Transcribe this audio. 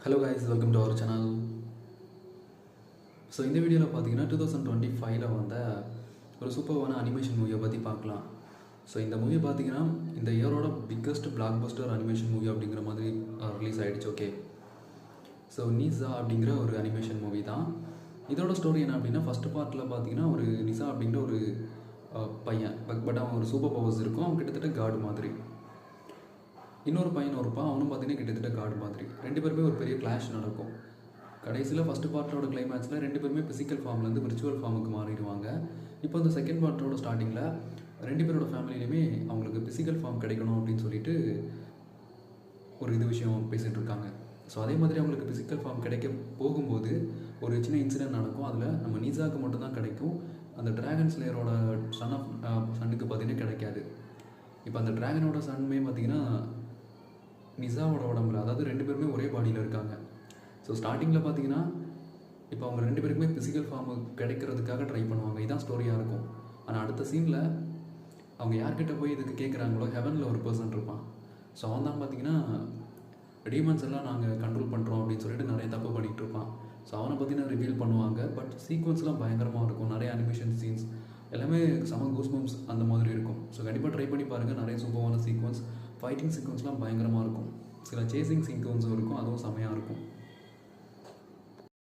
Hello guys, welcome to our channel. So இந்த வீடியோவில் பார்த்தீங்கன்னா 2025 வந்த ஒரு சூப்பரான அனிமேஷன் மூவியை பற்றி பார்க்கலாம். ஸோ இந்த மூவி பார்த்தீங்கன்னா இந்த இயரோட biggest blockbuster animation movie அப்படிங்கிற மாதிரி ரிலீஸ் ஆகிடுச்சு. ஓகே, ஸோ நிசா அப்படிங்கிற ஒரு அனிமேஷன் மூவி தான். இதோட ஸ்டோரி என்ன அப்படின்னா, ஃபஸ்ட்டு பார்ட்டில் பார்த்தீங்கன்னா ஒரு நிசா அப்படிங்கிற ஒரு பையன், பட் அவன் ஒரு சூப்பர் பவர்ஸ் இருக்கும். அவன் கிட்டத்தட்ட காடு மாதிரி. இன்னொரு பையன் இருப்பான், அவனும் பார்த்தீங்கன்னா கிட்டத்தட்ட காடு மாதிரி. ரெண்டு பேருமே ஒரு பெரிய கிளாஷ் நடக்கும். கடைசியில் ஃபஸ்ட்டு பார்ட்டோட கிளைமேக்ஸில் ரெண்டு பேருமே ஃபிசிக்கல் ஃபார்ம்லேருந்து விர்ச்சுவல் ஃபார்முக்கு மாறிடுவாங்க. இப்போ இந்த செகண்ட் பார்ட்டோட ஸ்டார்டிங்கில் ரெண்டு பேரோட ஃபேமிலியிலுமே அவங்களுக்கு ஃபிசிக்கல் ஃபார்ம் கிடைக்கணும் அப்படின்னு சொல்லிட்டு ஒரு விஷயம் பேசிகிட்டு இருக்காங்க. ஸோ அதே மாதிரி அவங்களுக்கு ஃபிசிக்கல் ஃபார்ம் கிடைக்க போகும்போது ஒரு சின்ன இன்சிடென்ட் நடக்கும். அதில் நம்ம நீசாவுக்கு மட்டும்தான் கிடைக்கும், அந்த ட்ராகன் ஸ்லேயரோட சன்னுக்கு பார்த்தீங்கன்னா கிடைக்காது. இப்போ அந்த ட்ராகனோட சன்னுமே பார்த்தீங்கன்னா நிசாவோட உடம்புல, அதாவது ரெண்டு பேருமே ஒரே பாடியில் இருக்காங்க. ஸோ ஸ்டார்டிங்கில் பார்த்தீங்கன்னா இப்போ அவங்க ரெண்டு பேருக்குமே ஃபிசிக்கல் ஃபார்மு கிடைக்கிறதுக்காக ட்ரை பண்ணுவாங்க. இதுதான் ஸ்டோரியாக இருக்கும். ஆனால் அடுத்த சீனில் அவங்க யார்கிட்ட போய் இதுக்கு கேட்குறாங்களோ, ஹெவனில் ஒரு பர்சன் இருப்பான். ஸோ அவன் தான் பார்த்தீங்கன்னா டீமன்ஸ் எல்லாம் நாங்கள் கண்ட்ரோல் பண்ணுறோம் அப்படின்னு சொல்லிட்டு நிறைய தப்பு பண்ணிகிட்டு இருப்பான். ஸோ அவனை பற்றின ரிவீல் பண்ணுவாங்க. பட் சீக்வன்ஸ்லாம் பயங்கரமாக இருக்கும். நிறைய அனிமேஷன் சீன்ஸ் எல்லாமே செம கூஸ்பம்ஸ் அந்த மாதிரி இருக்கும். ஸோ கண்டிப்பாக ட்ரை பண்ணி பாருங்கள். நிறைய சூப்பரான சீக்வன்ஸ், ஃபைட்டிங் சீக்வன்ஸ்லாம் பயங்கரமாக இருக்கும். சில சேசிங் சீக்வன்ஸும் இருக்கும், அதுவும் செமையாக இருக்கும்.